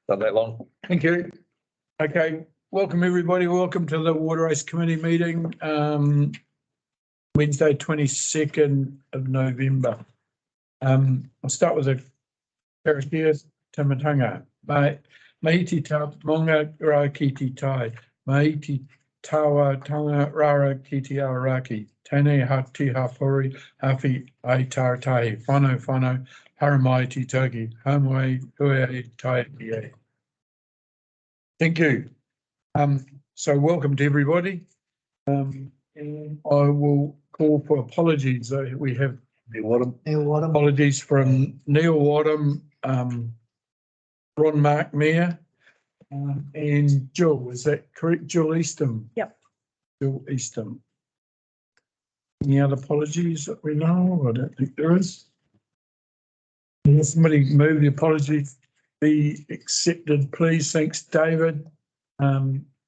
Not that long. Thank you. Okay, welcome everybody. Welcome to the Water Race Committee meeting, Wednesday, 22nd of November. I'll start with the Karakia Timatanga. Maiti tamonga rā kiti tai. Maiti tawa tanga rara kiti awaraki. Tēnei hati hapori hawhi ai taratahi. Whano haramai ti togi. Hamwai huei tai e. Thank you. So welcome to everybody. And I will call for apologies. We have apologies from Neil Wadham, Ron Mark Mayer, and Jill. Is that correct? Jill Eastham? Yep. Jill Eastham. Any other apologies that we know? I don't think there is. Can somebody move the apologies be accepted, please? Thanks, David.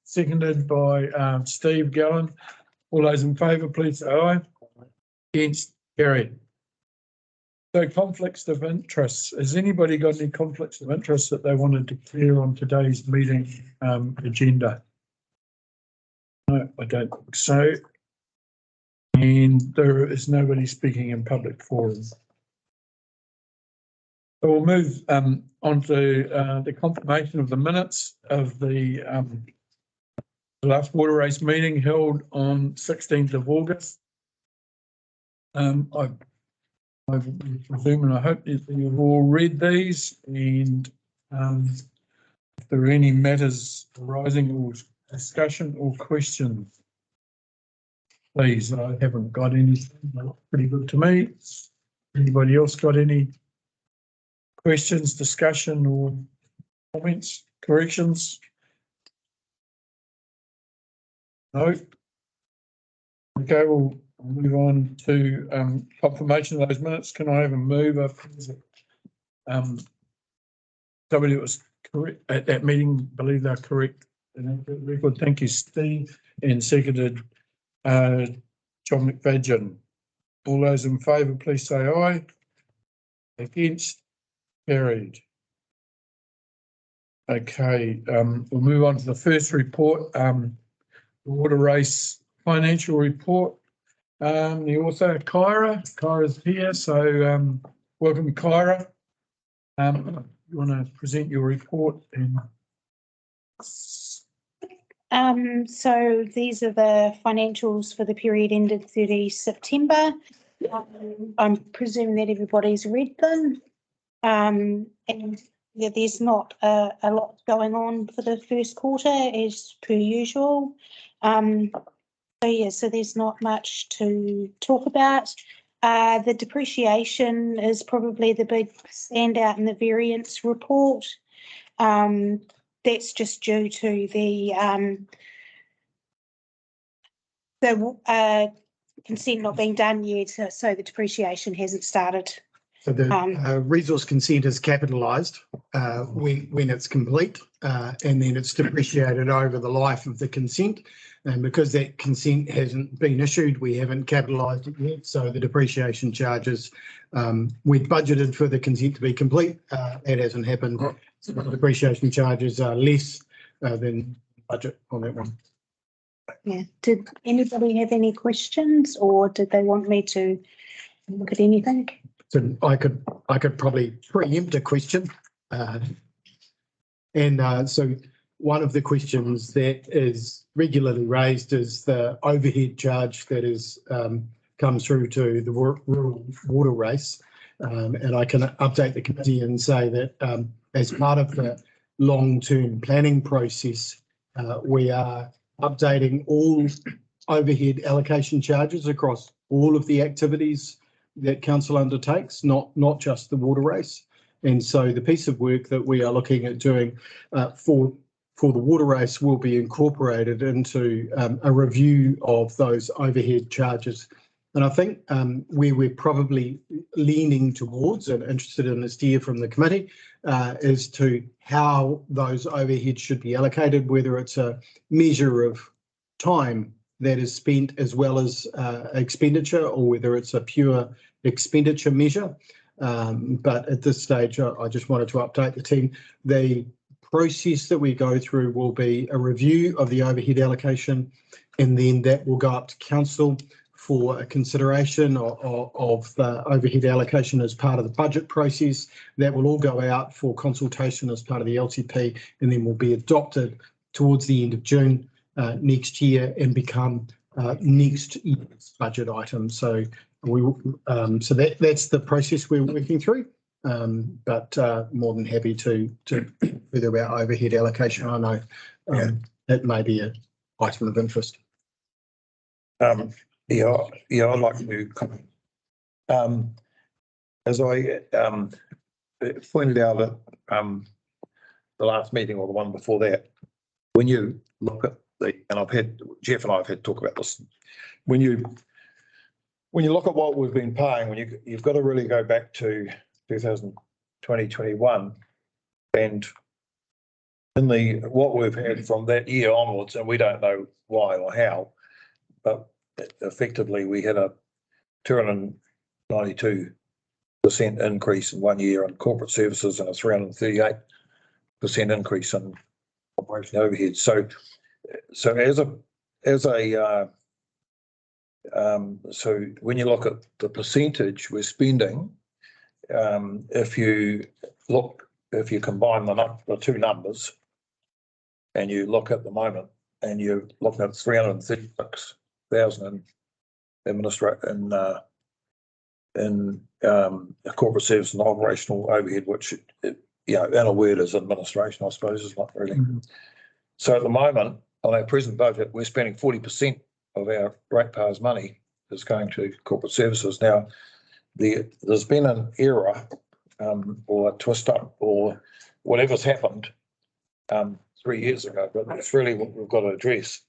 Seconded by Steve Gallen. All those in favour, please say aye. Against, carried. So conflicts of interest. Has anybody got any conflicts of interest that they wanted to clear on today's meeting agenda? No, I don't think so. And there is nobody speaking in public forums. So we'll move on to the confirmation of the minutes of the last water race meeting held on 16th of August. I presume and I hope that you've all read these, and if there are any matters arising or discussion or questions, please. I haven't got anything. They look pretty good to me. Anybody else got any questions, discussion or comments, corrections? No. Okay, we'll move on to confirmation of those minutes. Can I have a mover? Somebody that was correct at that meeting, believe they're correct. Record. Thank you, Steve, and seconded John McFadgen. All those in favour, please say aye. Against, carried. Okay, we'll move on to the first report, the water race financial report. The author, Kyra's here, so welcome, Kyra. You want to present your report? So these are the financials for the period ended 30 September. I'm presuming that everybody's read them. And yeah, there's not a lot going on for the first quarter as per usual. So there's not much to talk about. The depreciation is probably the big standout in the variance report. That's just due to the consent not being done yet, so the depreciation hasn't started. So the resource consent is capitalised when it's complete, and then it's depreciated over the life of the consent. And because that consent hasn't been issued, we haven't capitalised it yet. So the depreciation charges, we'd budgeted for the consent to be complete. That hasn't happened. So the depreciation charges are less than budget on that one. Yeah. Did anybody have any questions, or did they want me to look at anything? So I could probably preempt a question, so one of the questions that is regularly raised is the overhead charge that is comes through to the rural water race, and I can update the committee and say that as part of the long-term planning process, we are updating all overhead allocation charges across all of the activities that council undertakes, not just the water race. And so the piece of work that we are looking at doing for the water race will be incorporated into a review of those overhead charges. And I think where we're probably leaning towards and interested in a steer from the committee is to how those overheads should be allocated, whether it's a measure of time that is spent as well as expenditure, or whether it's a pure expenditure measure. But at this stage, I just wanted to update the team. The process that we go through will be a review of the overhead allocation, and then that will go up to council for a consideration of the overhead allocation as part of the budget process. That will all go out for consultation as part of the LTP, and then will be adopted towards the end of June next year and become next year's budget item. So that's the process we're working through. But more than happy to further about overhead allocation. I know it may be an item of interest. Yeah, I'd like to comment. As I pointed out at the last meeting or the one before that, when you look at and Jeff and I have had talk about this, when you look at what we've been paying, you've got to really go back to 2021 and in what we've had from that year onwards, and we don't know why or how, but effectively we had a 292% increase in 1 year on corporate services and a 338% increase in operation overhead. So when you look at the percentage we're spending, if you combine the two numbers and you look at the moment and you're looking at 336,000 in corporate service and operational overhead, which in a word is administration, I suppose, is not really. Mm-hmm. So at the moment, on our present budget, we're spending 40% of our ratepayers' money is going to corporate services. Now, there's been an error or a twist up or whatever's happened 3 years ago, but that's really what we've got to address.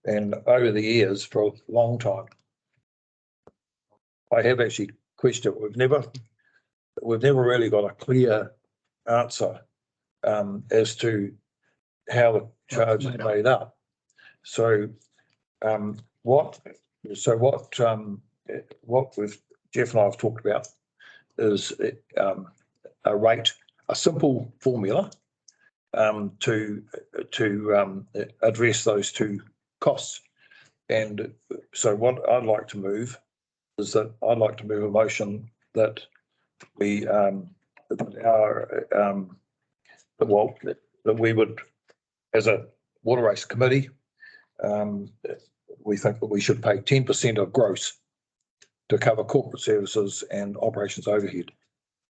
And over the years, for a long time, I have actually questioned it. We've never really got a clear answer as to how the charge is made up. So what Jeff and I have talked about is a simple formula to address those two costs. And so what I'd like to move is that I'd like to move a motion that we would, as a water race committee, we think that we should pay 10% of gross to cover corporate services and operations overhead.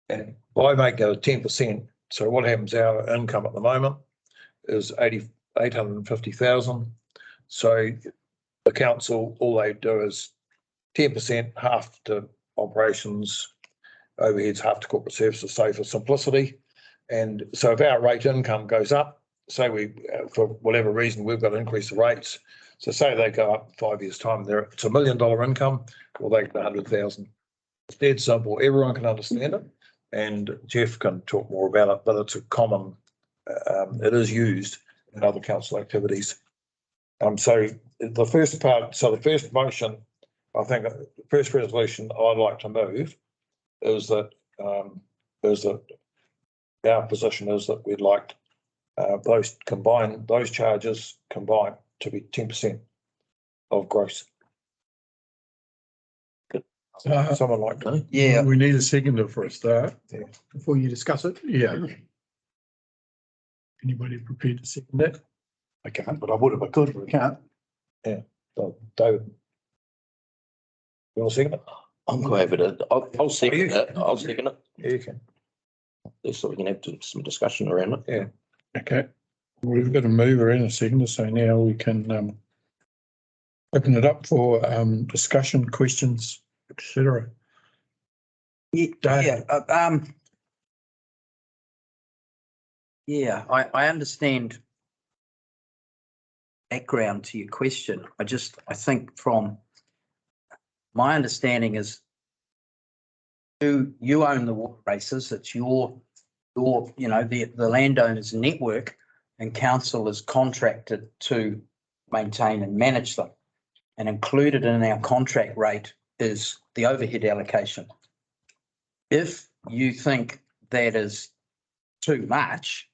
And by making it 10%, so what happens, our income at the moment is 850,000. So the council, all they do is 10%, half to operations overheads, half to corporate services, say for simplicity. And so if our rate income goes up, say we, for whatever reason, we've got to increase the rates. So say they go up 5 years' time, it's $1 million income, or they get 100,000. It's dead simple. Everyone can understand it, and Jeff can talk more about it. But it's a common. It is used in other council activities. So the first part. So the first motion, I think, the first resolution I'd like to move is that our position is that we'd like those charges combined to be 10% of gross. Someone like to? Yeah. We need a seconder for a start. Yeah. Before you discuss it. Yeah. Anybody prepared to second that? I can't, but I would if I could, but I can't. Yeah. David. You want to second it? I'm quite happy to. I'll second it. I'll second it. Yeah, you can. So we can have some discussion around it. Yeah. Okay. We've got a mover and a seconder, so now we can open it up for discussion, questions, etc. I understand background to your question. I think from my understanding is you own the water races. It's your the landowner's network, and council is contracted to maintain and manage them. And included in our contract rate is the overhead allocation. If you think that is too much,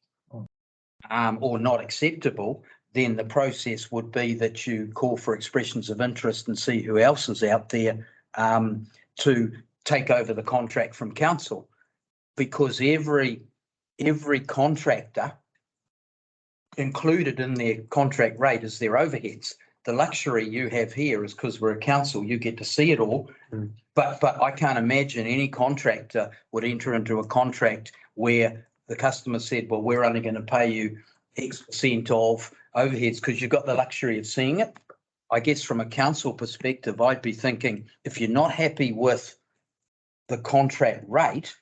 or not acceptable, then the process would be that you call for expressions of interest and see who else is out there to take over the contract from council. Because every contractor included in their contract rate is their overheads. The luxury you have here is because we're a council, you get to see it all. But I can't imagine any contractor would enter into a contract where the customer said, well, we're only going to pay you X% of overheads because you've got the luxury of seeing it. I guess from a council perspective, I'd be thinking if you're not happy with the contract rate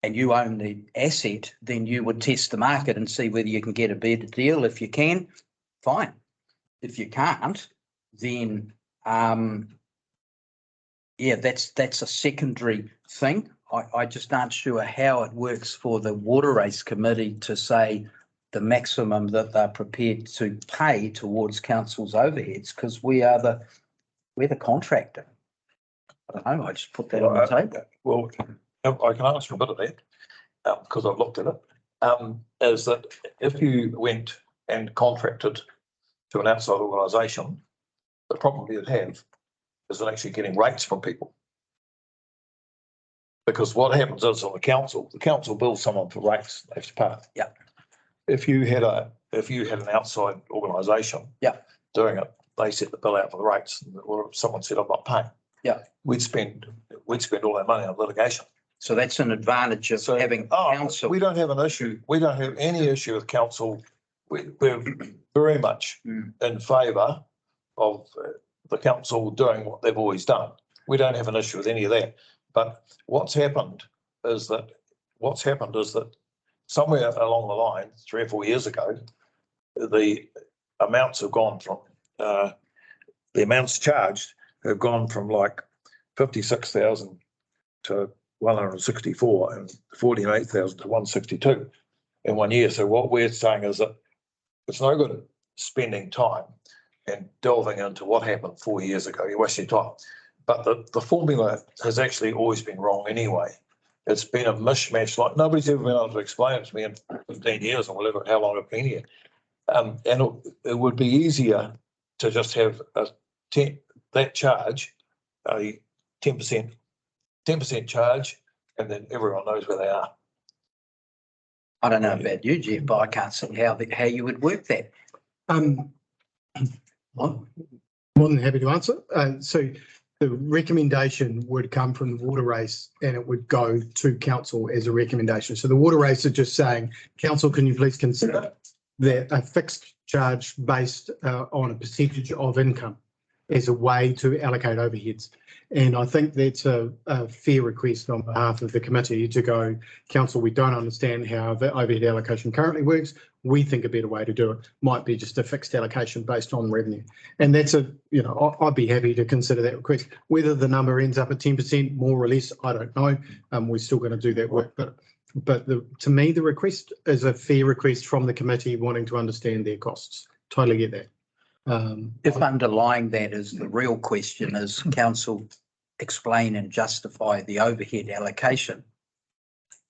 and you own the asset, then you would test the market and see whether you can get a better deal. If you can, fine. If you can't, then yeah, that's a secondary thing. I just aren't sure how it works for the water race committee to say the maximum that they're prepared to pay towards council's overheads, because we're the contractor. I don't know, I just put that on the table. Well, I can answer a bit of that because I've looked at it. Is that if you went and contracted to an outside organisation, the problem you'd have is in actually getting rates from people. Because what happens is on the council bills someone for rates they have to pay. Yeah. If you had an outside organisation doing it, they set the bill out for the rates, or someone said I'm not paying. Yeah. We'd spend all that money on litigation. So that's an advantage of having council. We don't have an issue. We don't have any issue with council. We're very much in favour of the council doing what they've always done. We don't have an issue with any of that. But what's happened is that somewhere along the line, 3 or 4 years ago, the amounts have gone from the amounts charged have gone from like 56,000 to 164 and 48,000 to 162 in 1 year. So what we're saying is that it's no good spending time and delving into what happened 4 years ago. You're wasting time. But the formula has actually always been wrong anyway. It's been a mishmash. Like nobody's ever been able to explain it to me in 15 years or whatever, how long I've been here. And it would be easier to just have that charge, a 10% charge, and then everyone knows where they are. I don't know about you, Jeff, but I can't see how you would work that. More than happy to answer. So the recommendation would come from the water race and it would go to council as a recommendation. So the water race are just saying, council, can you please consider that a fixed charge based on a percentage of income as a way to allocate overheads. And I think that's a fair request on behalf of the committee to go, council, we don't understand how the overhead allocation currently works. We think a better way to do it might be just a fixed allocation based on revenue. And that's I'd be happy to consider that request. Whether the number ends up at 10% more or less, I don't know. We're still going to do that work. But to me, the request is a fair request from the committee wanting to understand their costs. Totally get that. If underlying that is the real question is council explain and justify the overhead allocation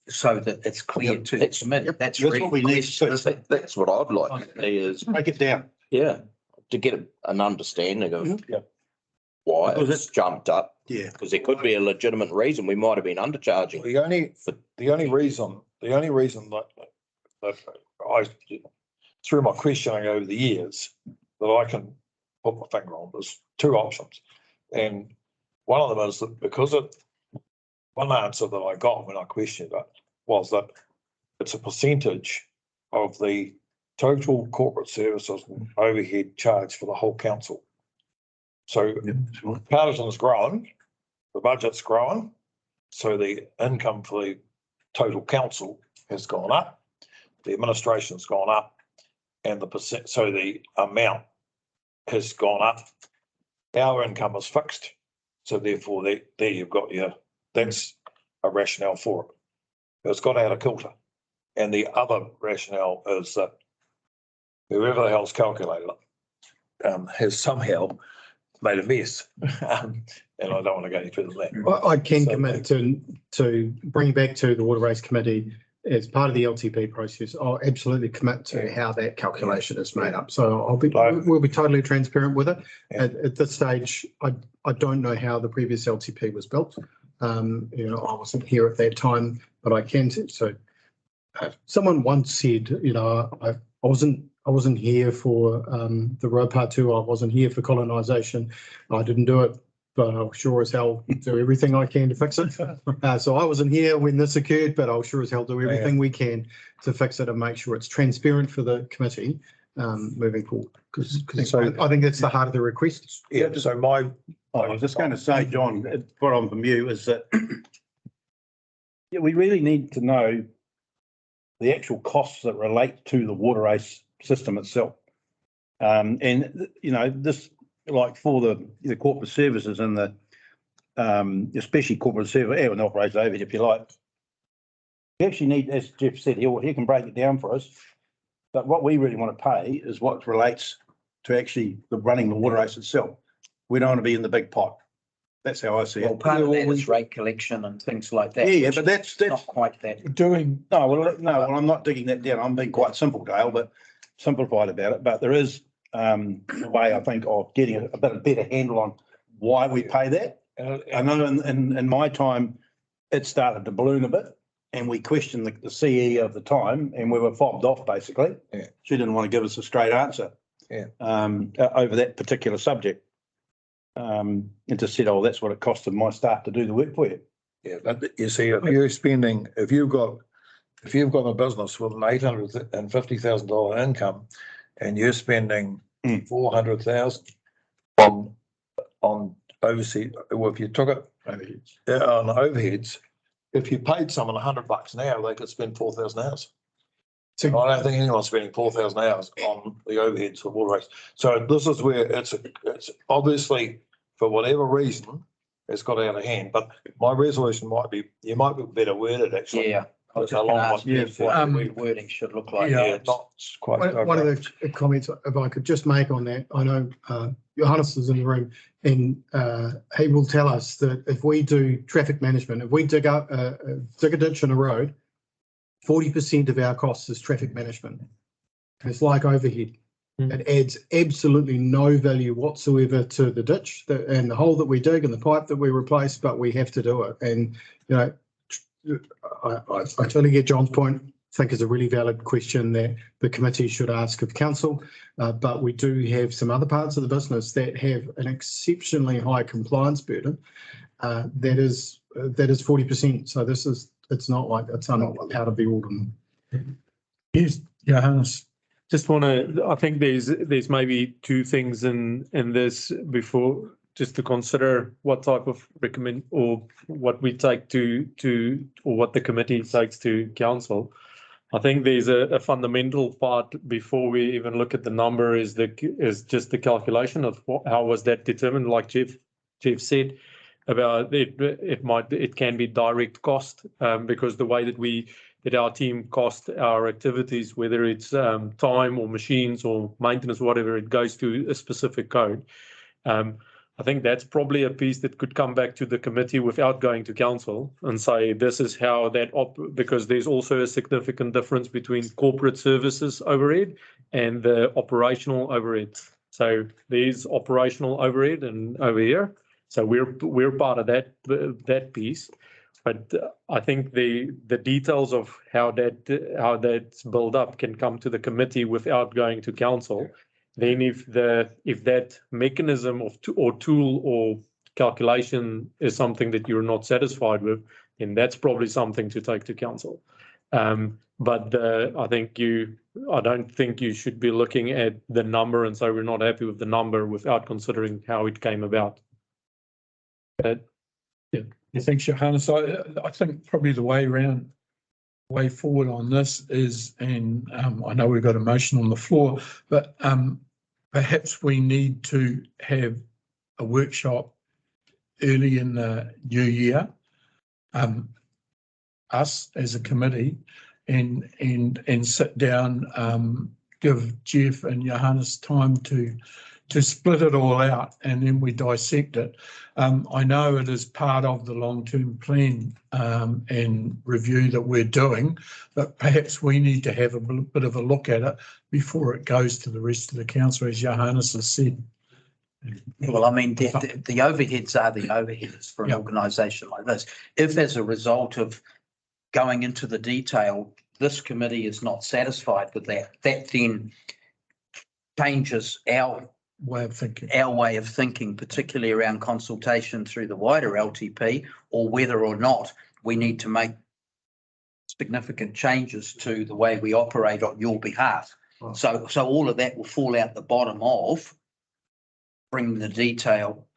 so that it's clear to the committee. That's what we need. That's what I'd like to see is break it down. Yeah, to get an understanding of why it's jumped up. Yeah, because there could be a legitimate reason we might have been undercharging. The only reason that I through my questioning over the years that I can put my finger on, there's two options. And one of them is that one answer that I got when I questioned it was that it's a percentage of the total corporate services overhead charge for the whole council. So Paterson's growing, the budget's growing, so the income for the total council has gone up, the administration's gone up, and the amount has gone up. Our income is fixed, so therefore there you've got that's a rationale for it. It's got out of kilter. And the other rationale is that whoever the hell's calculated it has somehow made a mess. And I don't want to go any further than that. I can commit to bring back to the Water Race Committee as part of the LTP process, I'll absolutely commit to how that calculation is made up. So Like- we'll be totally transparent with it. Yeah. At this stage, I don't know how the previous LTP was built. You know, I wasn't here at that time, but I can. So someone once said, you know, I wasn't here for the Raupatu. I wasn't here for colonisation. I didn't do it, but I'll sure as hell do everything I can to fix it. So I wasn't here when this occurred, but I'll sure as hell do everything we can to fix it and make sure it's transparent for the committee moving forward. Because I think that's the heart of the request. Yeah, so I was just going to say, John, what I'm from you is that yeah, we really need to know the actual costs that relate to the water race system itself. And, you know, this, like for the corporate services and the, especially corporate service and operations overhead, if you like, we actually need, as Jeff said, he can break it down for us. But what we really want to pay is what relates to actually the running the water race itself. We don't want to be in the big pot. That's how I see Well, it. part of that is rate collection and things like that. Yeah, which but that's Not quite that. Doing, well, I'm not digging that down. I'm being quite simple, Dale, but simplified about it. But there is a way, I think, of getting a bit of better handle on why we pay that. I know in my time, it started to balloon a bit, and we questioned the CE of the time, and we were fobbed off basically. Yeah. She didn't want to give us a straight answer. Yeah. Over that particular subject. And just said, oh, that's what it costed my staff to do the work for you. Yeah, but you see, if you've got a business with an $850,000 income and you're spending $400,000 on overseas, well, if you took it on overheads, if you paid someone $100 an hour, they could spend 4,000 hours. So I don't think anyone's spending 4,000 hours on the overheads for water race. So this is where it's obviously, for whatever reason, it's got out of hand. But my resolution might be better worded actually. Yeah. I was That's just how going to long ask it you is. what wording should look like. Yeah, not quite. One of the comments, if I could just make on that, I know Johannes is in the room, and he will tell us that if we do traffic management, if we dig a ditch in a road, 40% of our costs is traffic management. It's like overhead. It adds absolutely no value whatsoever to the ditch and the hole that we dig and the pipe that we replace, but we have to do it. And, you know, I totally get John's point. I think it's a really valid question that the committee should ask of council. But we do have some other parts of the business that have an exceptionally high compliance burden. That is 40%. So it's not like it's out of the ordinary. yes, Johannes. Just want to, I think there's maybe two things in this before, just to consider what type of recommend or what we take to or what the committee takes to council. I think there's a fundamental part before we even look at the number is just the calculation of how was that determined, like Jeff said about it. It can be direct cost because the way that our team cost our activities, whether it's time or machines or maintenance, whatever, it goes to a specific code. I think that's probably a piece that could come back to the committee without going to council and say, this is how that because there's also a significant difference between corporate services overhead and the operational overhead. So there's operational overhead and over here. So we're part of that piece. But I think the details of how that's built up can come to the committee without going to council. Then if that mechanism or tool or calculation is something that you're not satisfied with, then that's probably something to take to council. But I don't think you should be looking at the number and say we're not happy with the number without considering how it came about. Thanks, Johannes. I think probably the way forward on this is, and I know we've got a motion on the floor, but perhaps we need to have a workshop early in the new year, us as a committee, and sit down, give Jeff and Johannes time to to split it all out and then we dissect it. I know it is part of the long-term plan and review that we're doing, but perhaps we need to have a bit of a look at it before it goes to the rest of the council, as Johannes has said. Well, I mean, the overheads are the overheads for an Yeah. organisation like this. If as a result of going into the detail, this committee is not satisfied with that then changes our Way of thinking. way of thinking, particularly around consultation through the wider LTP, or whether or not we need to make significant changes to the way we operate on your behalf. So all of that will fall out the bottom of bringing the detail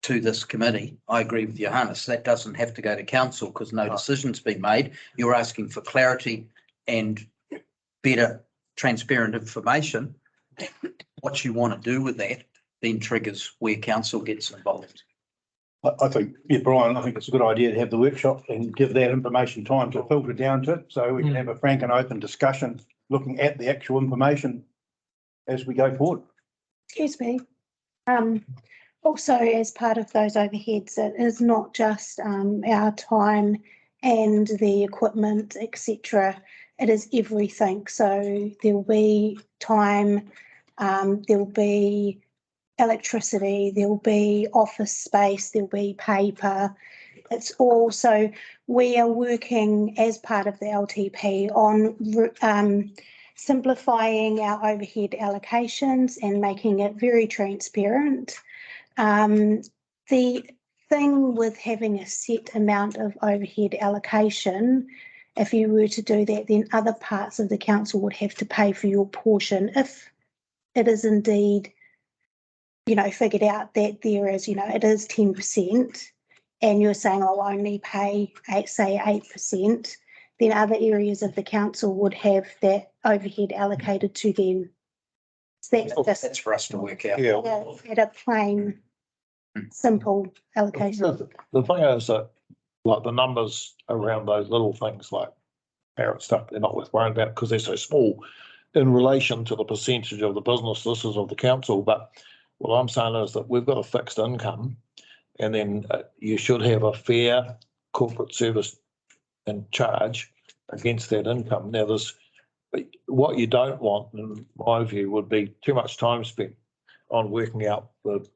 to this committee. I agree with Johannes. That doesn't have to go to council because no decision's been made. You're asking for clarity and better transparent information. What you want to do with that then triggers where council gets involved. I think, yeah, Brian, I think it's a good idea to have the workshop and give that information time to filter down to it, so we can have a frank and open discussion looking at the actual information as we go forward. Excuse me. Also, as part of those overheads, it is not just our time and the equipment, etc. It is everything. So there will be time, there will be electricity, there will be office space, there will be paper. It's all, so we are working as part of the LTP on simplifying our overhead allocations and making it very transparent. The thing with having a set amount of overhead allocation, if you were to do that, then other parts of the council would have to pay for your portion if it is indeed, figured out that there is, it is 10% and you're saying, I'll only pay, say 8%, then other areas of the council would have that overhead allocated to them. So That's for us to work out. at a plain, simple allocation. The thing is that, like, the numbers around those little things like parrot stuff, they're not worth worrying about because they're so small in relation to the percentage of the business. This is of the council, but what I'm saying is that we've got a fixed income, and then you should have a fair corporate service and charge against that income. Now, what you don't want, in my view, would be too much time spent on working out the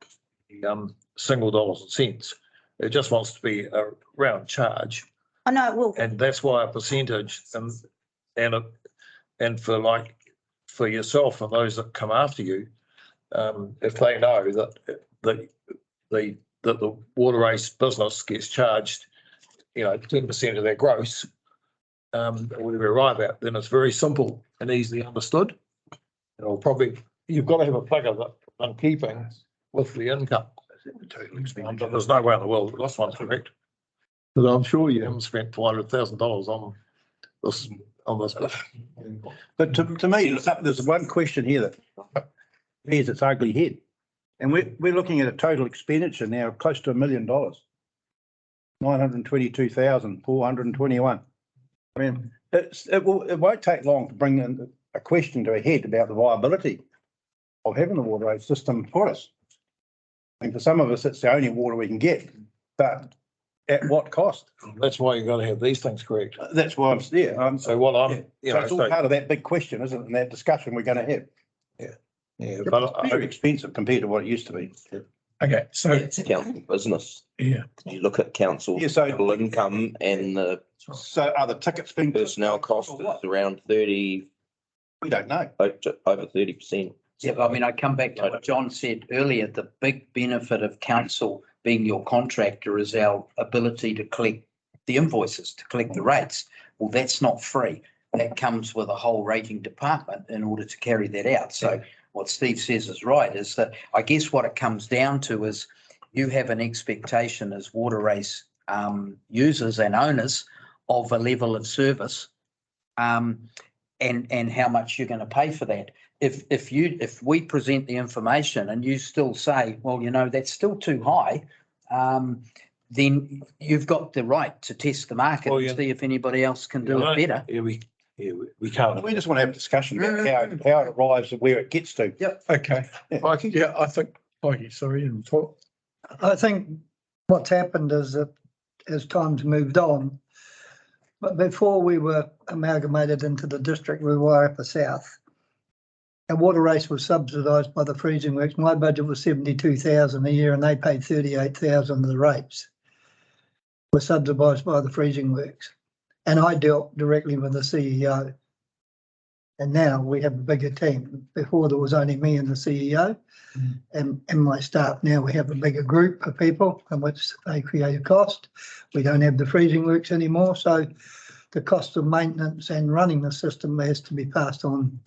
single dollars and cents. It just wants to be a round charge. I know it will. And that's why a percentage and for yourself and those that come after you, if they know that the water race business gets charged, 10% of their gross, whatever we arrive at, then it's very simple and easily understood. You've got to have a figure that I'm keeping with the income. There's no way in the world this one's correct. But I'm sure you haven't spent $400,000 on this. But to me, there's one question here that rears its ugly head. And we're looking at a total expenditure now of close to $1 million. 922,421. I mean, it won't take long to bring in a question to a head about the viability of having a water race system for us. I mean, for some of us, it's the only water we can get, but at what cost? That's why you've got to have these things correct. That's why so it's all part of that big question, isn't it? And that discussion we're going to have. Yeah, but it's very expensive compared to what it used to be. Okay, so It's council business. Yeah. You look at council total income and the So are the tickets being personnel cost is around 30, We don't know. over 30%. Yeah, but I mean, I come back to what John said earlier, the big benefit of council being your contractor is our ability to collect the invoices, to collect the rates. Well, that's not free. That comes with a whole rating department in order to carry that out. So what Steve says is right, is that I guess what it comes down to is you have an expectation as water race users and owners of a level of service and how much you're going to pay for that. If we present the information and you still say, well, that's still too high, then you've got the right to test the market and see if anybody else can do it better. Yeah, we can't. We just want to have a discussion about how it arrives and where it gets to. Okay, Mikey, yeah, I think, Mikey, sorry, and talk. I think what's happened is that as time's moved on, but before we were amalgamated into the district we were up the south, our water race was subsidised by the freezing works. My budget was 72,000 a year and they paid 38,000 of the rates were subsidised by the freezing works. And I dealt directly with the CEO. And now we have a bigger team. Before there was only me and the CEO and my staff. Now we have a bigger group of people in which they create a cost. We don't have the freezing works anymore. So the cost of maintenance and running the system has to be passed on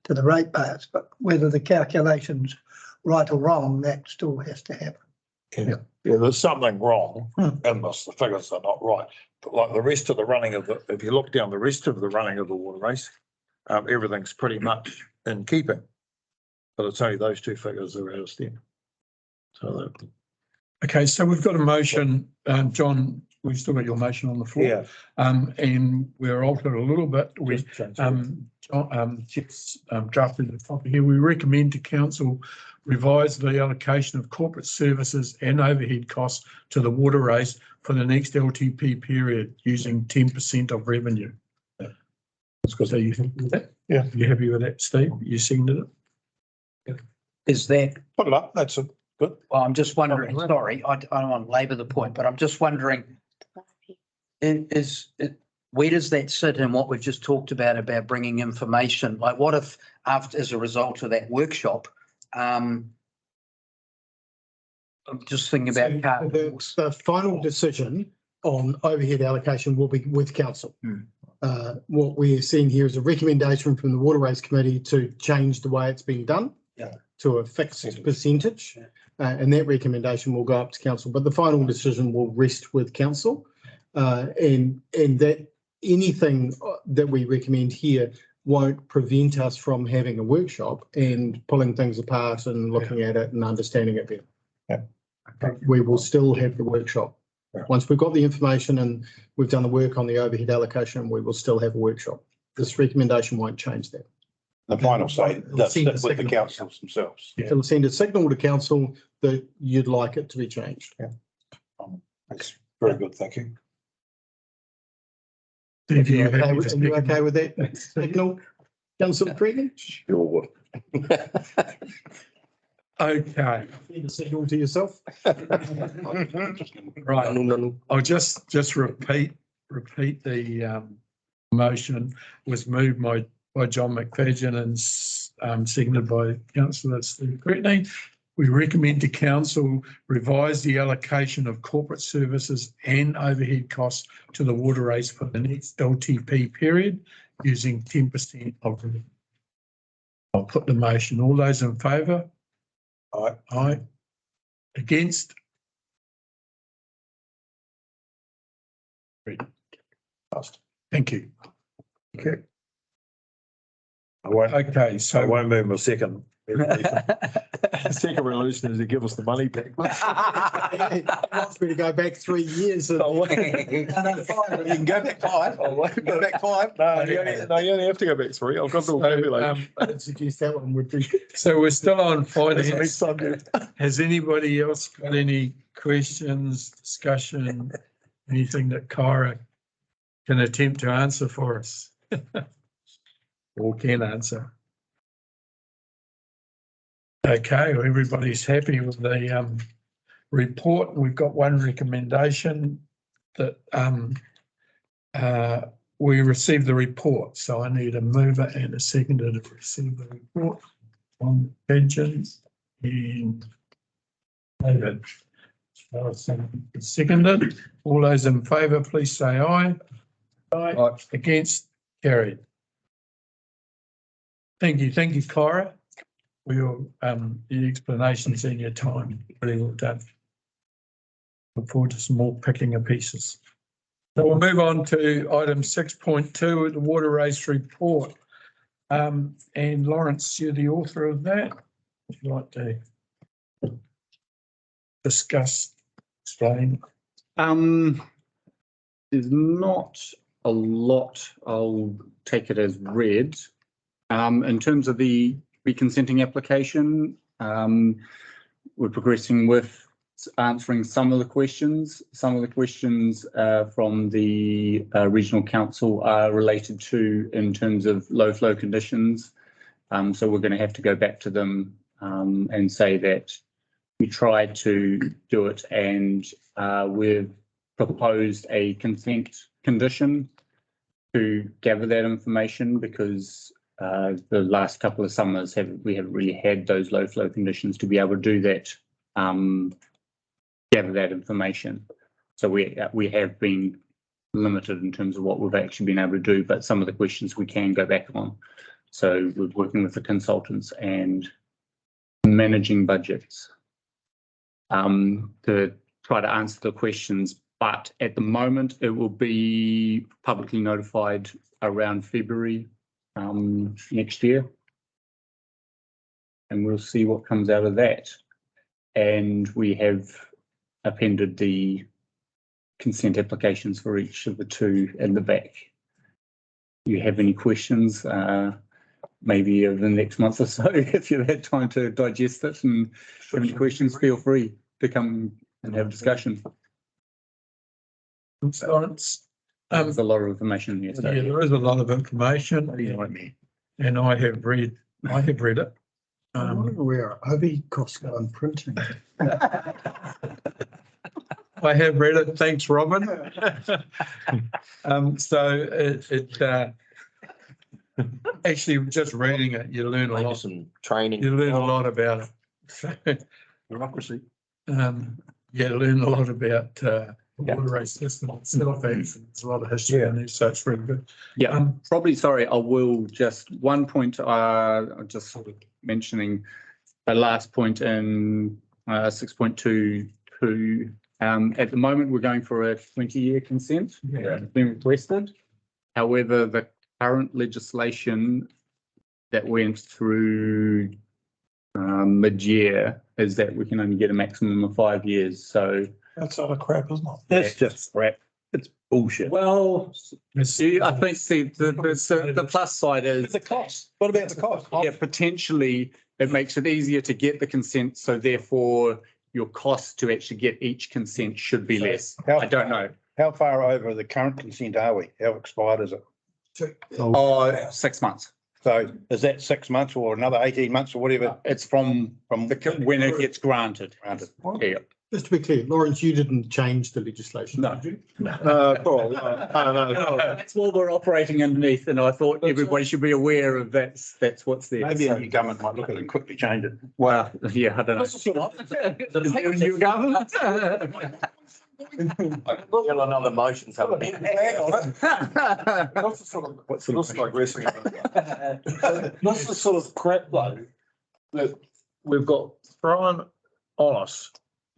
to the ratepayers. But whether the calculation's right or wrong, that still has to happen. Yeah, there's something wrong in this. The figures are not right. But like the rest of the running of the, if you look down the rest of the running of the water race, everything's pretty much in keeping. But it's only those two figures that are out of step. So Okay, so we've got a motion, John, we've still got your motion on the floor. yeah. And we're altered a little bit. We, Jeff's drafted the copy here. We recommend to council revise the allocation of corporate services and overhead costs to the water race for the next LTP period using 10% of revenue. So you happy with that? Yeah. You happy with that, Steve? You seconded it? Is that, Put it up, that's it. Good. well, I'm just wondering, sorry, I don't want to labour the point, but I'm just wondering, where does that sit in what we've just talked about bringing information? Like what if after, as a result of that workshop, I'm just thinking about The final decision on overhead allocation will be with council. What we're seeing here is a recommendation from the Water Race Committee to change the way it's being done to a fixed percentage. And that recommendation will go up to council, but the final decision will rest with council. And that anything that we recommend here won't prevent us from having a workshop and pulling things apart and looking at it and understanding it better. We will still have the workshop. Once we've got the information and we've done the work on the overhead allocation, we will still have a workshop. This recommendation won't change that. The final say does sit with the councils themselves. It'll send a signal to council that you'd like it to be changed. That's very good, thank you. Steve, Are you happy okay to with, are you okay with that signal, Councillor Creighton? Sure. Okay, Send a signal to yourself. right. I'll just repeat the motion was moved by John McFadden and seconded by Councillor Steve Creighton. We recommend to council revise the allocation of corporate services and overhead costs to the water race for the next LTP period using 10% of revenue. I'll put the motion. All those in favour? Aye. Aye. Against? Passed. Thank you. Okay. I won't, Okay, I so won't move my second. Second resolution is to give us the money back. He wants me to go back 3 years. You can go back 5. Go back 5. No, you only have to go back 3. I've got the calculation. I'd suggest that one would be. so we're still on That's the next finance. subject. Has anybody else got any questions, discussion, anything that Kara can attempt to answer for us? Or can answer? Okay, well, everybody's happy with the report. We've got one recommendation that we received the report. So I need a mover and a seconder to receive the report on pensions and David. Seconded. All those in favour, please say aye. Aye. Against? Carried. Thank you, Kyra, for your explanations and your time. Really well done. Look forward to some more picking of pieces. So we'll move on to item 6.2, the water race report. And Lawrence, you're the author of that. Would you like to discuss, explain? There's not a lot. I'll take it as read. In terms of the reconsenting application, we're progressing with answering some of the questions. Some of the questions from the regional council are related to in terms of low flow conditions. So we're going to have to go back to them and say that we tried to do it, and we've proposed a consent condition to gather that information, because the last couple of summers we haven't really had those low flow conditions to be able to do that, gather that information. So we have been limited in terms of what we've actually been able to do, but some of the questions we can go back on. So we're working with the consultants and managing budgets to try to answer the questions. But at the moment, it will be publicly notified around February next year. And we'll see what comes out of that. And we have appended the consent applications for each of the two in the back. Do you have any questions? Maybe over the next month or so, if you've had time to digest it and have any questions, feel free to come and have a discussion. There's There's a lot of information here. So. yeah, there is a lot of information, and I have read it. I wonder where OV costs go on printing. I have read it. Thanks, Robin. So it actually, just reading it, you learn a Maybe lot. some training. You learn a lot about it. So, Bureaucracy. yeah, learn a lot about the water race system itself. And there's a lot of history in there, so it's really good. Yeah, probably. Sorry, I will just one point. Just sort of mentioning the last point in 6.22. At the moment, we're going for a 20-year consent. Yeah. It's been requested. However, the current legislation that went through mid-year is that we can only get a maximum of 5 years. So That's all crap, isn't it? That's just crap. It's bullshit. well, I think the plus side is The cost. What about the cost? yeah, potentially it makes it easier to get the consent. So therefore, your cost to actually get each consent should be less. I don't know. How far over the current consent are we? How expired is it? 6 months. So is that 6 months or another 18 months or whatever? It's from when it gets granted. Granted. Yeah. Just to be clear, Lawrence, you didn't change the legislation, No. did you? That's what we're operating underneath, and I thought everybody should be aware of that's what's there. Maybe So- a new government might look at it and quickly change it. Well, yeah, I don't know. Is there a new government? Get another motion. So That's the sort of, What sort of this digressing. This is the sort of crap though, that we've got thrown on us,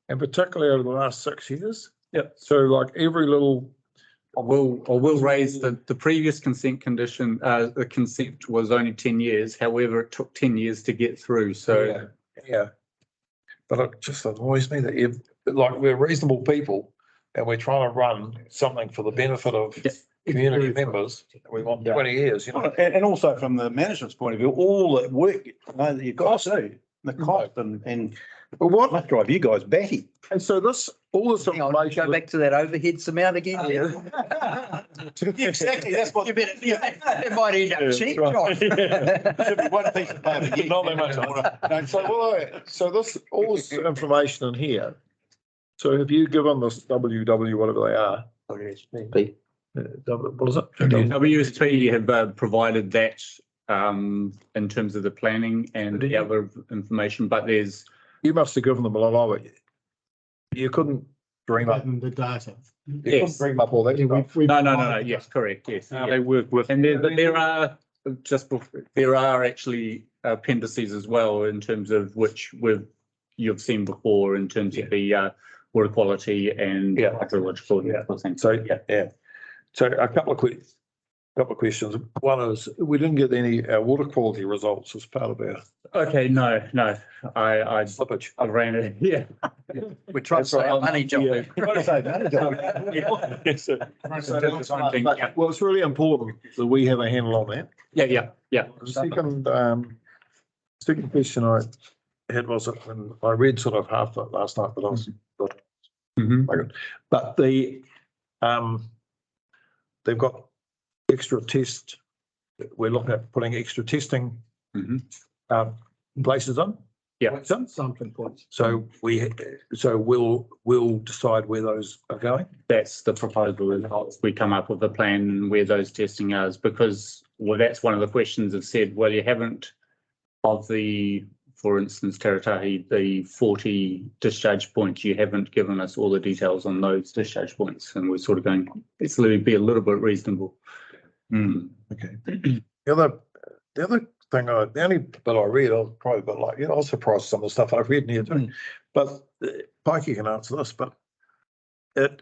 and particularly over the last 6 years. Yep. So like every little, I will raise the previous consent condition. The consent was only 10 years. However, it took 10 years to get through. So yeah. But it just annoys me that like we're reasonable people and we're trying to run something for the benefit of community members. We want 20 years, you know. And also from the management's point of view, all the work that you've got to do, the cost and But what, must drive you guys batty. and so all this Hang on, go information. back to that overheads amount again. Exactly, that's what. It might end up cheap, John. Should be one piece of paper. Yeah. Not that much water. So all this information in here. So have you given this WW, whatever they are? What is it? WSP have provided that in terms of the planning and the other information, but there's You must have given them a lot of it. You couldn't dream up. The data. You couldn't dream up all that. stuff. no. Yes, correct. Yes, they work with, and there are actually appendices as well in terms of which you've seen before in terms of the water quality and hydrological. So a couple of quick. couple of questions. One is, we didn't get any water quality results as part of our Okay, no, I slippage. ran it, yeah. We're trying to save money, John. Yes, sir. Well, it's really important that we have a handle on that. Yeah. The second question I had was, and I read sort of half of it last night, but I was, Mhm. but they've got extra tests. We're looking at putting extra testing Mhm. places in. Yeah. Sampling points. So we'll decide where those are going. That's the proposal, is we come up with a plan where those testing is, because, well, that's one of the questions that said, well, you haven't, of the, for instance, Taratahi, the 40 discharge points, you haven't given us all the details on those discharge points, and we're sort of going, let's be a little bit reasonable. Okay. The other thing, the only bit I read, I was probably a bit like, I was surprised at some of the stuff I've read in here too. But Pikey can answer this, but it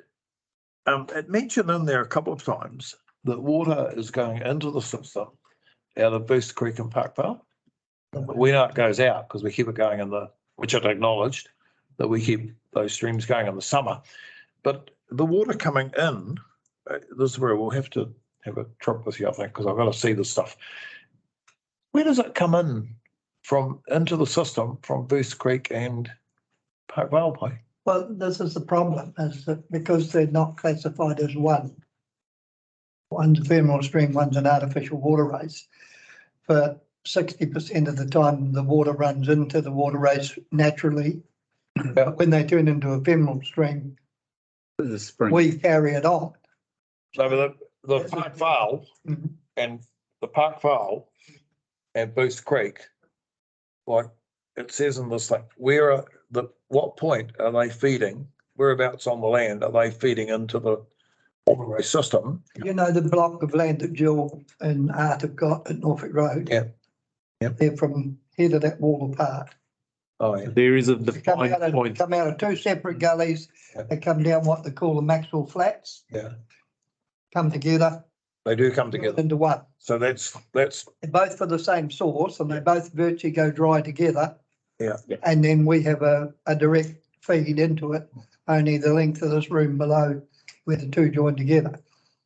mentioned in there a couple of times that water is going into the system out of Boost Creek and Park Vale. We know it goes out because we keep it going which I'd acknowledged that we keep those streams going in the summer. But the water coming in, this is where we'll have to have a trip with you, I think, because I've got to see this stuff. Where does it come in into the system from Boost Creek and Park Vale Pay? Well, this is the problem, is that because they're not classified as one. One's a thermal stream, one's an artificial water race. For 60% of the time, the water runs into the water race naturally. But when they turn into a thermal stream, The spring. we carry it on. So the Park Vale Mhm. and the Park Vale and Boost Creek, like it says in this thing, what point are they feeding? Whereabouts on the land are they feeding into the waterway system? You know, the block of land that Jill and Art have got at Norfolk Road? Yeah. Yep. They're from here to that wall apart. Oh, yeah. There is a They come defined point. out of two separate gullies. Yep. They come down what they call the Maxwell Flats, Yeah, come together they do come together. into one. So that's They're both for the same source and they both virtually go dry together. Yeah. And then we have a direct feed into it, only the length of this room below where the two join together.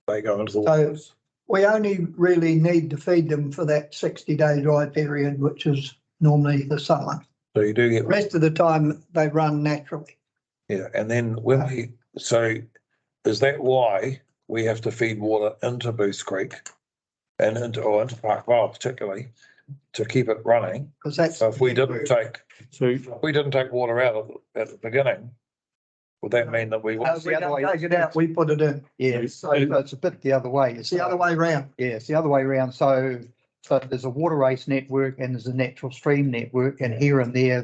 they go into the So- waters. We only really need to feed them for that 60-day dry period, which is normally the summer. So you do The get, rest of the time, they run naturally. yeah, and then is that why we have to feed water into Boost Creek and into Park Vale particularly to keep it running? Because that's. So if we didn't take water out at the beginning, would that mean that we? We don't take it out, we put it in. Yeah, so it's a bit the other way. It's the other way round. Yeah, it's the other way around. So there's a water race network and there's a natural stream network, and here and there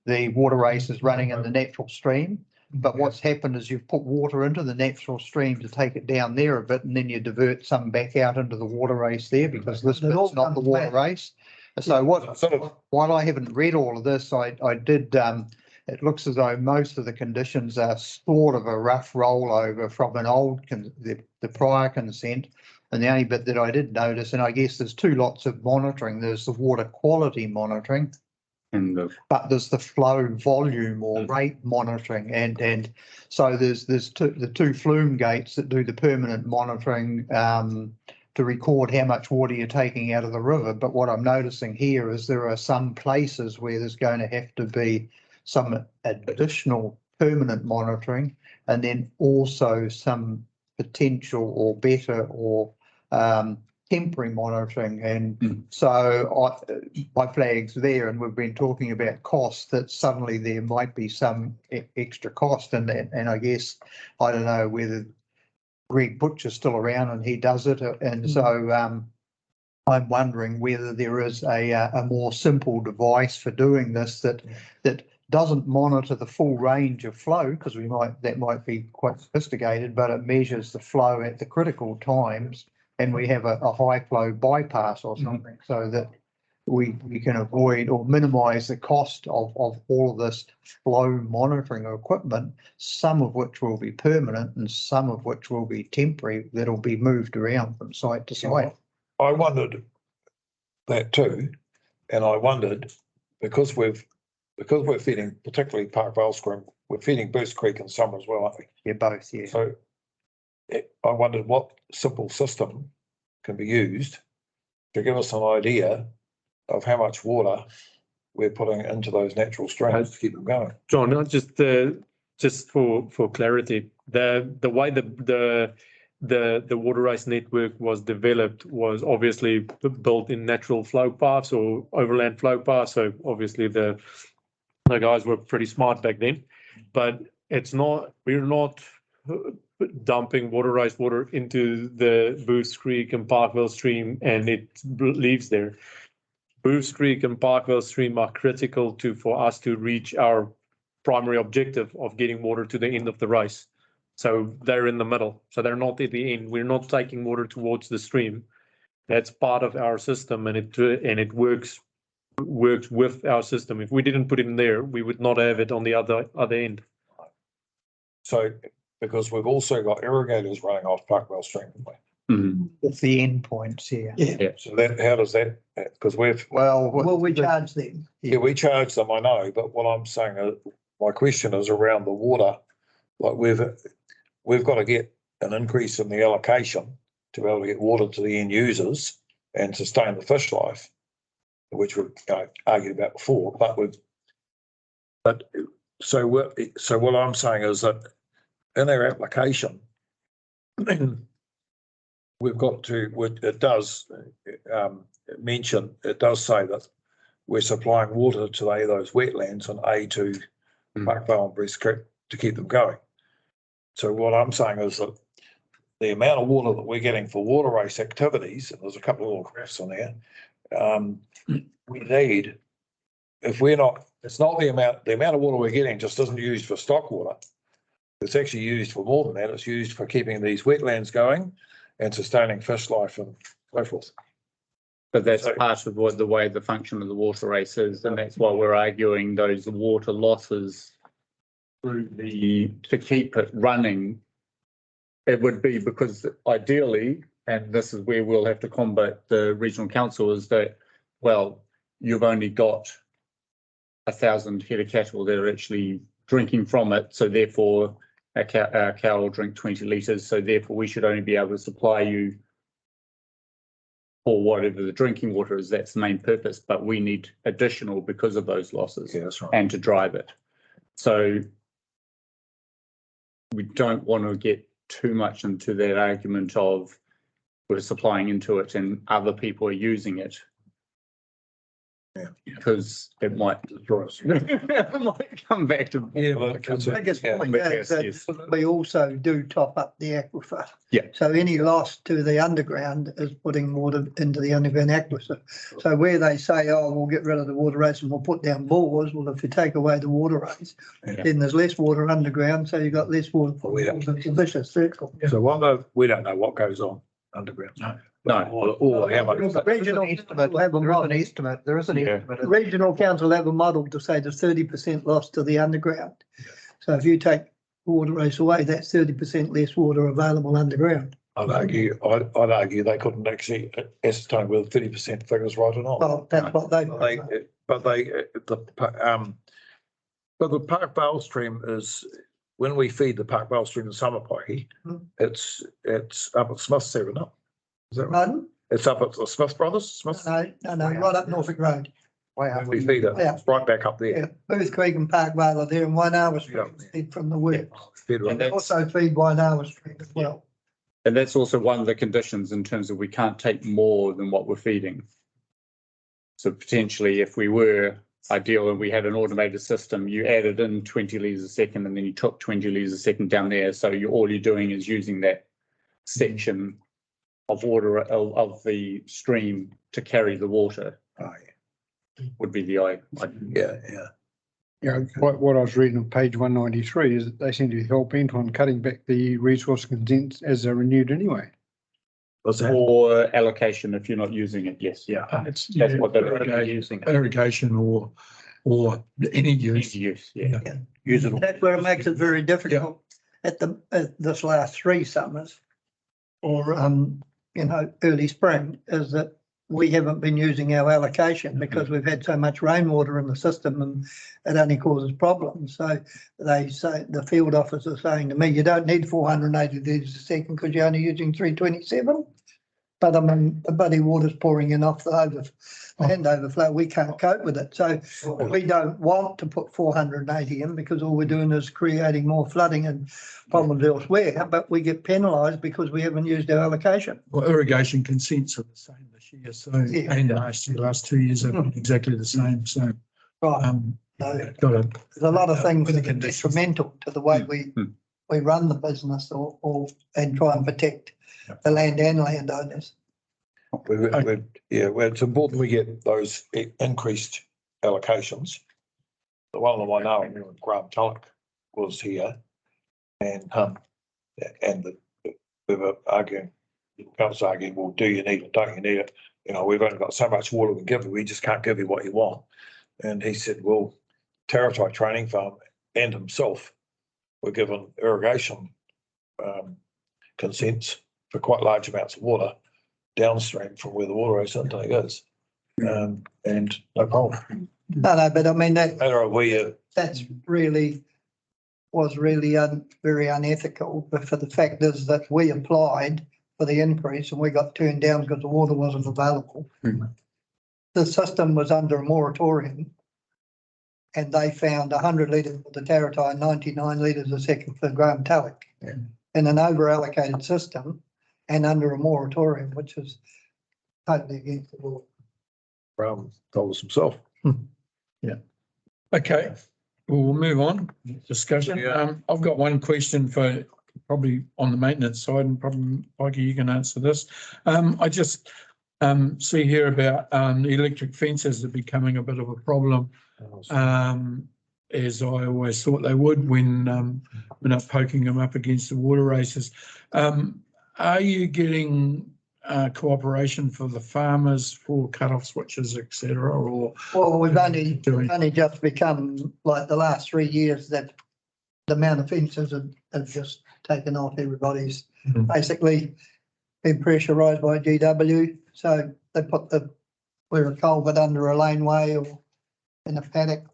the water race is running in the natural stream. But what's happened is you've put water into the natural stream to take it down there a bit, and then you divert some back out into the water race there because this It all bit's not the comes water back. race. So Sort of, while I haven't read all of this, I did, it looks as though most of the conditions are sort of a rough rollover from an old, the prior consent. And the only bit that I did notice, and I guess there's two lots of monitoring, there's the water quality monitoring, but there's the flow volume or rate monitoring. And so there's the two flume gates that do the permanent monitoring, to record how much water you're taking out of the river. But what I'm noticing here is there are some places where there's going to have to be some additional permanent monitoring, and then also some potential or better or temporary monitoring. And so my flag's there, and we've been talking about cost, that suddenly there might be some extra cost in that. And I guess, I don't know whether Greg Butcher's still around and he does it. And so I'm wondering whether there is a more simple device for doing this that doesn't monitor the full range of flow, because that might be quite sophisticated, but it measures the flow at the critical times, and we have a high flow bypass or something, so that we can avoid or minimise the cost of all of this flow monitoring equipment, some of which will be permanent and some of which will be temporary, that'll be moved around from site to site. I wondered that too, and I wondered because we're feeding, particularly Park Vale Scrim, we're feeding Burst Creek in summer as well, aren't we? Yeah, both, yeah. So I wondered what simple system can be used to give us an idea of how much water we're putting into those natural streams to keep them going. John, just for clarity, the way the water race network was developed was obviously built in natural flow paths or overland flow paths. So obviously the guys were pretty smart back then, but we're not dumping water race water into the Booths Creek and Parkville stream and it leaves there. Booths Creek and Parkville stream are critical for us to reach our primary objective of getting water to the end of the race. So they're in the middle. So they're not at the end. We're not taking water towards the stream. That's part of our system, and it works with our system. If we didn't put it in there, we would not have it on the other end. So because we've also got irrigators running off Parkville stream, haven't we? It's the end points here. Yeah. So that, how does that, because Well, we charge them. yeah, we charge them, I know, but what I'm saying, my question is around the water. Like we've got to get an increase in the allocation to be able to get water to the end users and sustain the fish life, which we've argued about before, so what I'm saying is that in our application, we've got to, it does mention, it does say that we're supplying water to those wetlands and to Parkvale and Breast Creek to keep them going. So what I'm saying is that the amount of water that we're getting for water race activities, and there's a couple of little graphs on there, we need, if we're not, it's not the amount of water we're getting just isn't used for stock water. It's actually used for more than that. It's used for keeping these wetlands going and sustaining fish life and so forth. But that's part of the way the function of the water race is, and that's why we're arguing those water losses to keep it running. It would be because ideally, and this is where we'll have to combat the regional council, is that, well, you've only got 1,000 head of cattle that are actually drinking from it, so therefore our cow will drink 20 litres, so therefore we should only be able to supply you for whatever the drinking water is. That's the main purpose, but we need additional because of those losses. Yeah, that's right. And to drive it. So we don't want to get too much into that argument of we're supplying into it and other people are using it. Yeah. Because it might destroy us. It might come back to. Yeah, well, that's I guess it. point is that we also do top up the aquifer. Yeah. So any loss to the underground is putting water into the underground aquifer. So where they say, oh, we'll get rid of the water race and we'll put down bores, well, if you take away the water race, then there's less water underground, so you've got less water. It's a vicious circle. So we don't know what goes on underground. No. Or how much. Regional council have a model. There is an estimate. The regional council have a model to say there's 30% loss to the underground. So if you take water race away, that's 30% less water available underground. I'd argue they couldn't actually ascertain whether 30% figures right or not. Well, that's what they. But the Park Vale stream is, when we feed the Park Vale stream in Samapai, it's up at Smith's, isn't it? Is that right? Pardon? It's up at the Smith Brothers, Smith. No, right up Norfolk Road. When we feed it, Yeah. it's right back up Yeah, there. Booth Creek and Park Vale are there, and 1 hour street Yeah. feed from the works. Fed right. They also feed 1 hour street as well. And that's also one of the conditions in terms of we can't take more than what we're feeding. So potentially if we were ideal and we had an automated system, you added in 20 litres a second and then you took 20 litres a second down there. So all you're doing is using that section of water of the stream to carry the water. Oh, Would be the idea. yeah. Yeah, what I was reading on page 193 is that they seem to be hell bent on cutting back the resource consents as they're renewed anyway. What's that? Or allocation if you're not using it, yes. Yeah, it's That's what they're irrigation, using. irrigation or any use. Use, yeah. Usable. That's where it makes it very difficult at this last 3 summers or, early spring, is that we haven't been using our allocation because we've had so much rainwater in the system and it only causes problems. So they say, the field officer saying to me, you don't need 480 litres a second because you're only using 327. But I mean, the bloody water's pouring in off the land overflow. We can't cope with it. So we don't want to put 480 in because all we're doing is creating more flooding and problems elsewhere. But we get penalised because we haven't used our allocation. Well, irrigation consents are the same this year. So, and last year, last 2 years have been exactly the same. So, Right. got There's a lot of things with the that are conditions. detrimental to the way we run the business and try and protect the land and landowners. It's important we get those increased allocations. The one of them I know, Graham Tulloch, was here, and we were arguing. I was arguing, well, do you need it? Don't you need it? We've only got so much water we can give you. We just can't give you what you want. And he said, well, Taratai Training Farm and himself were given irrigation consents for quite large amounts of water downstream from where the water race intake is. And no problem. No, but I mean, that's really very unethical. But for the fact is that we applied for the increase and we got turned down because the water wasn't available. The system was under a moratorium and they found 100 litres for the Taratai, 99 litres a second for Graham Tulloch in an over-allocated system and under a moratorium, which is totally against the law. Graham told us himself. Okay, we'll move on. Discussion. Yeah. I've got one question for probably on the maintenance side, and probably Mikey, you can answer this. I just see here about electric fences are becoming a bit of a problem. As I always thought they would when we're not poking them up against the water races. Are you getting cooperation for the farmers for cut-off switches, etc.? Or well, we've only just become, like the last 3 years, that the amount of fences have just taken off. Everybody's basically been pressurised by GW. So they put where a culvert under a laneway or in a paddock,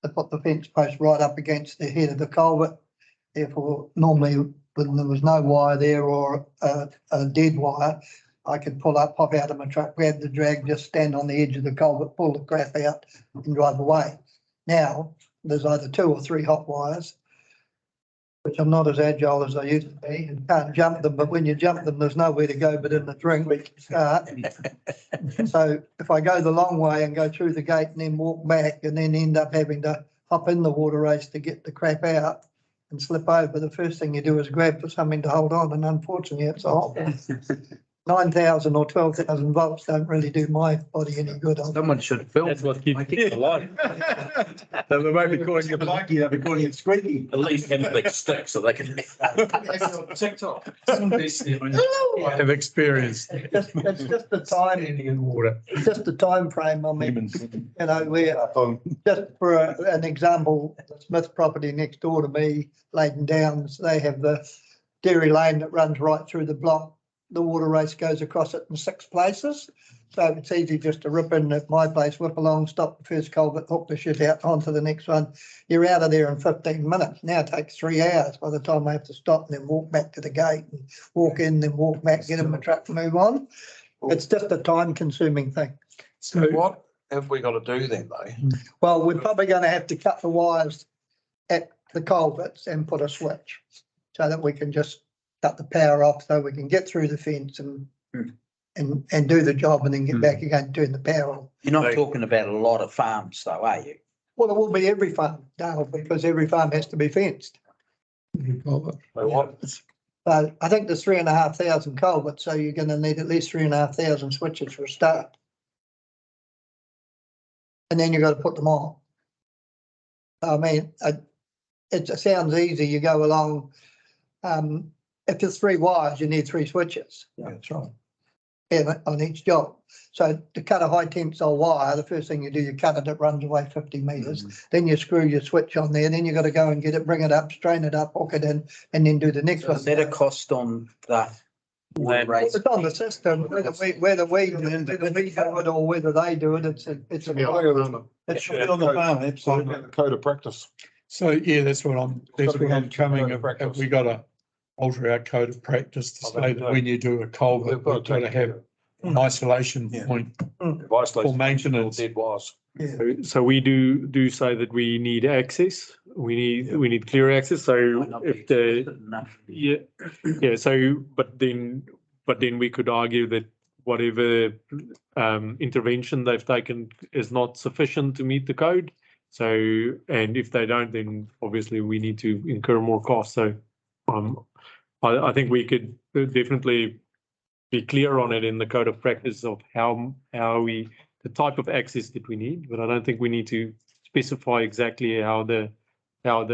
they put the fence post right up against the head of the culvert. Therefore, normally when there was no wire there or a dead wire, I could pull up, pop out of my truck, grab the drag, just stand on the edge of the culvert, pull the crap out and drive away. Now, there's either 2 or 3 hot wires, which I'm not as agile as I used to be and can't jump them, but when you jump them, there's nowhere to go but in the ring where you can start. So if I go the long way and go through the gate and then walk back and then end up having to hop in the water race to get the crap out and slip over, the first thing you do is grab for something to hold on, and unfortunately it's a hot one. 9,000 or 12,000 volts don't really do my body any good. Someone should film. That's what keeps it alive. So they won't be calling it Mikey, they'll be calling it Squeaky. At least have a big stick so they can. TikTok. I have experience. It's just the time In water. It's just the time frame. I mean, where just for an example, the Smith property next door to me, Leighton Downs, they have the dairy lane that runs right through the block. The water race goes across it in 6 places. So it's easy just to rip in at my place, whip along, stop the first culvert, hook the shit out onto the next one. You're out of there in 15 minutes. Now it takes 3 hours by the time I have to stop and then walk back to the gate and walk in, then walk back, get in my truck and move on. It's just a time consuming thing. So What have we got to do then, though? Well, we're probably going to have to cut the wires at the culverts and put a switch so that we can just cut the power off so we can get through the fence and do the job and then get back again and turn the power on. You're not talking about a lot of farms though, are you? Well, it will be every farm, Dale, because every farm has to be fenced. So what? So I think there's 3,500 culverts, so you're going to need at least 3,500 switches for a start. And then you've got to put them on. I mean, it sounds easy. You go along, if there's 3 wires, you need 3 switches. Yeah, that's right. On each job. So to cut a high tensile wire, the first thing you do, you cut it runs away 50 metres. Then you screw your switch on there, then you got to go and get it, bring it up, strain it up, hook it in, and then do the next one. Is that a cost on the water race? It's on the system, whether we do it or whether they do it, it's a. It's on the farm, it's on the code of practice. So, yeah, that's what I'm coming, have we got to alter our code of practice to say that when you do a culvert, we've got to have an isolation point for maintenance. Dead wires. So we do say that we need access, we need clear access, so if so, but then we could argue that whatever intervention they've taken is not sufficient to meet the code. So, and if they don't, then obviously we need to incur more costs. So I think we could definitely be clear on it in the code of practice of how the type of access that we need, but I don't think we need to specify exactly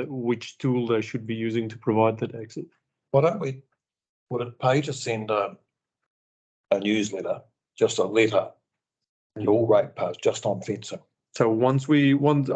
which tool they should be using to provide that access. Why don't we, would it pay to send a newsletter, just a letter, to all ratepayers just on fencing? So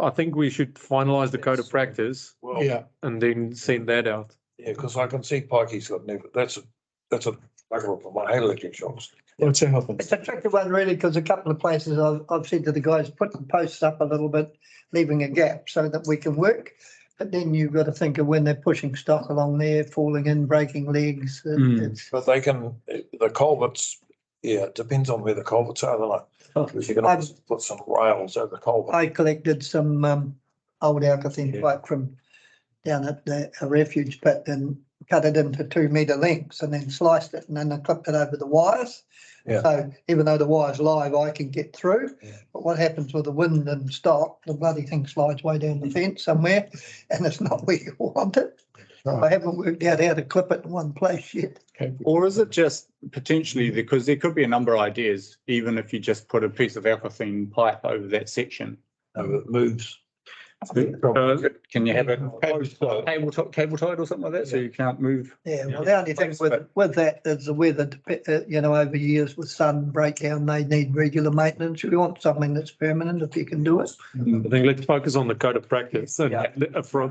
I think we should finalise the code of practice. Well, Yeah, And then send that out. yeah, because I can see Pikey's got never, that's a bugger up on my electric shops. what's happened? It's a tricky one really, because a couple of places I've said to the guys, put the posts up a little bit, leaving a gap so that we can work. But then you've got to think of when they're pushing stock along there, falling in, breaking legs. But they can, the culverts, yeah, it depends on where the culverts are, don't it? Because you're gonna put some rails over the culvert. I collected some old alkathene pipe from down at a refuge pit and cut it into 2 metre lengths and then sliced it and then I clipped it over the wires. Yeah. So even though the wire's live, I can get through. Yeah. But what happens with the wind and stock, the bloody thing slides way down the fence somewhere and it's not where you want it. I haven't worked out how to clip it in one place yet. Or is it just potentially, because there could be a number of ideas, even if you just put a piece of alkathene pipe over that section. It moves. Can you have a cable tied or something like that, so you can't move? Yeah, well, the only thing with that is the weather, over years with sun breakdown, they need regular maintenance. You want something that's permanent if you can do it. I think let's focus on the code of practice and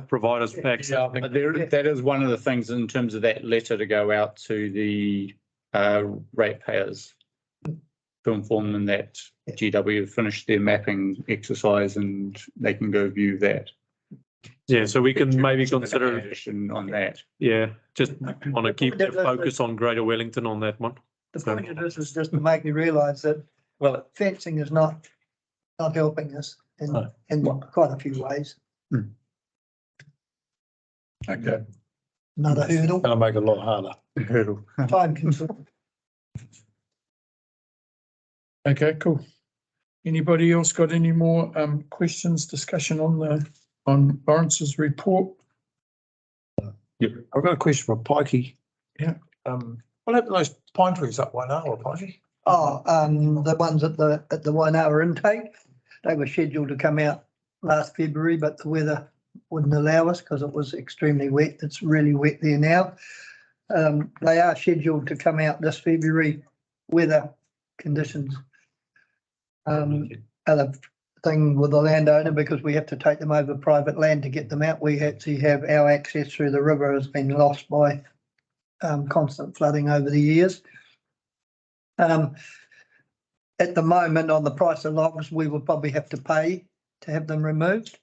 provide us facts. But that is one of the things in terms of that letter to go out to the ratepayers to inform them that GW have finished their mapping exercise and they can go view that. Yeah, so we can maybe consider on that. Yeah, just want to keep the focus on Greater Wellington on that one. The point of this is just to make you realise that, well, fencing is not helping us in quite a few ways. Okay. Another hurdle. Gonna make it a lot harder. Hurdle. Time consuming. Okay, cool. Anybody else got any more questions, discussion on Lawrence's report? I've got a question for Pikey. Yeah. What happened to those pine trees up Wainoa, Pikey? Oh, the ones at the 1 hour intake, they were scheduled to come out last February, but the weather wouldn't allow us because it was extremely wet. It's really wet there now. They are scheduled to come out this February, weather conditions. Other thing with the landowner, because we have to take them over private land to get them out, we actually have our access through the river has been lost by constant flooding over the years. At the moment, on the price of logs, we will probably have to pay to have them removed.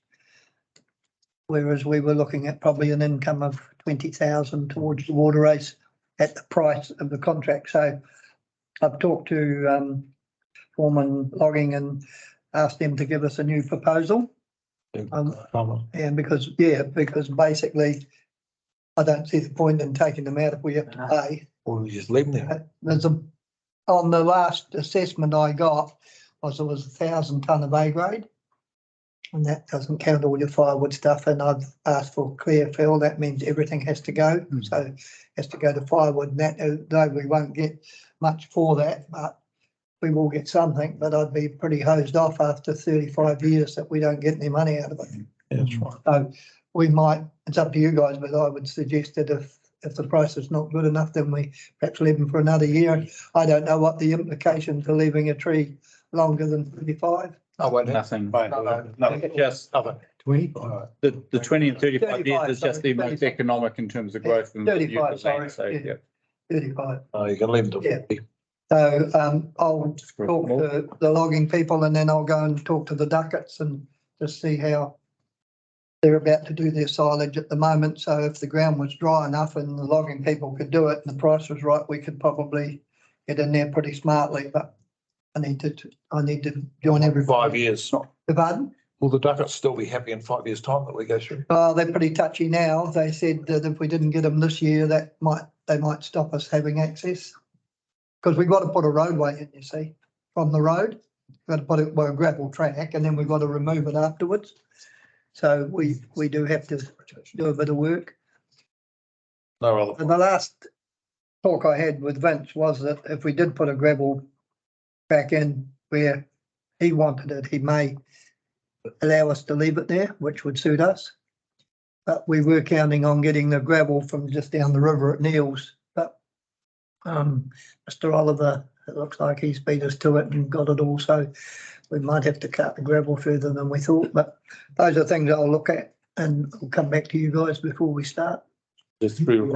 Whereas we were looking at probably an income of 20,000 towards the water race at the price of the contract. So I've talked to Foreman Logging and asked them to give us a new proposal. And because basically I don't see the point in taking them out if we have to pay. Or we just leave them there? On the last assessment I got was 1,000 tonne of A grade. And that doesn't count all your firewood stuff. And I've asked for clear fill. That means everything has to go. So it has to go to firewood. And that, though we won't get much for that, but we will get something. But I'd be pretty hosed off after 35 years that we don't get any money out of it. Yeah, that's right. So we might, it's up to you guys, but I would suggest that if if the price is not good enough, then we perhaps leave them for another year. I don't know what the implications of leaving a tree longer than 35. Oh, wait, Nothing. No, Just 20? the 20 and 35 years 35, is just the most sorry. economic in terms of Yeah, growth. and 35, use of land, sorry, So, yeah. yeah. 35. oh, you can leave them to Yeah. 40. So I'll talk to the logging people and then I'll go and talk to the duckets and just see how they're about to do their silage at the moment. So if the ground was dry enough and the logging people could do it and the price was right, we could probably get in there pretty smartly, but I need to join everybody. 5 years. Pardon? Will the ducats still be happy in 5 years' time that we go through? They're pretty touchy now. They said that if we didn't get them this year, they might stop us having access. Because we've got to put a roadway in, you see, from the road. We've got to put it, well, a gravel track, and then we've got to remove it afterwards. So we do have to do a bit of work. No other. And the last talk I had with Vince was that if we did put a gravel track in where he wanted it, he may allow us to leave it there, which would suit us. But we were counting on getting the gravel from just down the river at Neil's. But Mr. Oliver, it looks like he's beat us to it and got it all. So we might have to cut the gravel further than we thought. But those are things I'll look at and I'll come back to you guys before we start. Just through.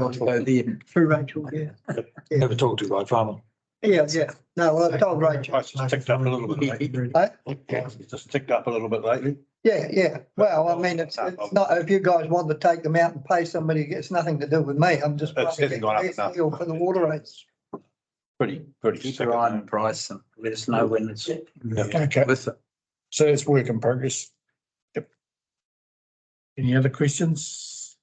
Through Rachel, yeah. Never talked to by farmer. Yeah. No, well, I told Rachel. Price has ticked up a little bit lately. It's just ticked up a little bit lately. Yeah. Well, I mean, it's not, if you guys want to take them out and pay somebody, it's nothing to do with me. I'm just. It's trying to gone up get enough. a deal for the water rates. Pretty Keep sick. your eye on price and let us know when it's Okay, with it. so it's work in progress. Yep. Any other questions?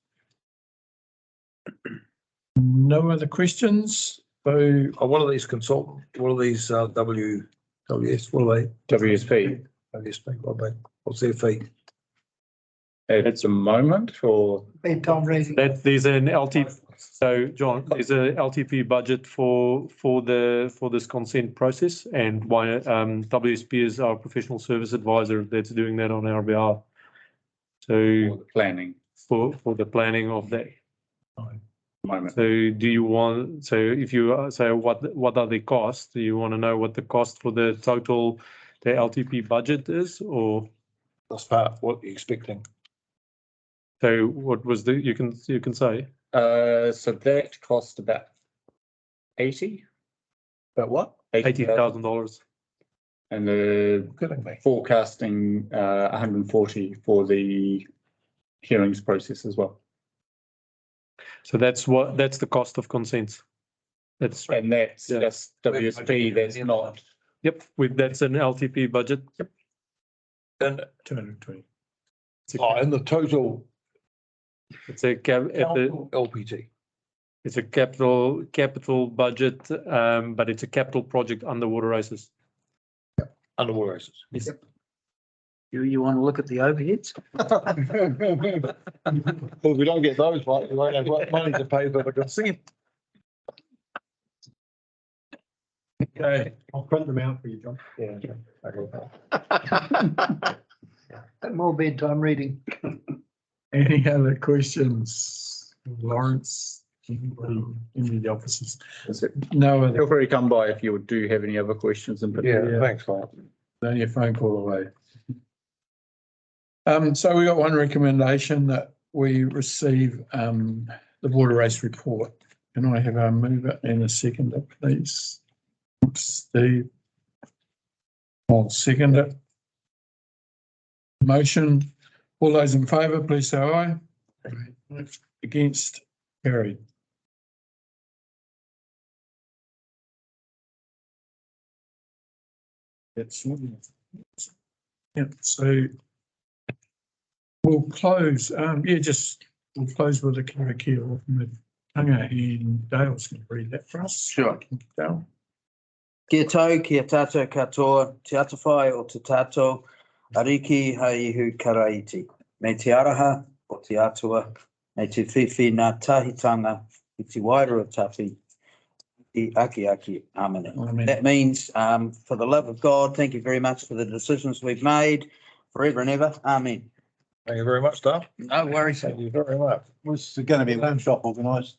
No other questions? So Oh, what are these consultant, what are these WS, what are they? WSP. WSP, what are they? What's their fee? It's a moment or Bedtime reading. That there's an so John, there's a LTP budget for this consent process, and why WSP is our professional service advisor that's doing that on our behalf. So planning for the planning of that. moment. So do you want, so if you say what are the costs? Do you want to know what the cost for the total, the LTP budget is, or? That's part, what you're expecting. So what was you can say? So that cost about 80. But what? $80,000. And the Kidding me. forecasting 140 for the hearings process as well. So that's the cost of consents. That's And that's WSP, that's not. Yep, that's an LTP budget. Yep. And 220. in the total It's a LPT. it's a capital budget, but it's a capital project underwater races. Underwater races. Yes. You want to look at the overheads? Well, if we don't get those, right, we won't have money to pay for the consent. Okay, I'll print them out for you, John. Yeah. More bedtime reading. any other questions? Lawrence, anybody, any of the officers? No other, Feel free to come by if you do have any other questions in particular. Yeah, thanks, Mark. only a phone call away. So we got one recommendation that we receive, the water race report. Can I have a mover and a seconder, please? Steve. I'll second it. Motion, all those in favour, please say aye. Against, carried. That's, yeah, so we'll close, we'll close with the Karakia Whakamutunga, and Dale's going to read that for us. Sure. Dale. Kia tau, kia tātou katoa, te atawhai o te tātou, ariki hei ihu karaiti. Me te araha o te atua, me te whiwhi nā tahitanga, i te wairua tapi, i aki. Amen. Amen. That means, for the love of God, thank you very much for the decisions we've made, forever and ever. Amen. Thank you very much, Dale. No worries. Thank you very much. Was going to be a workshop organised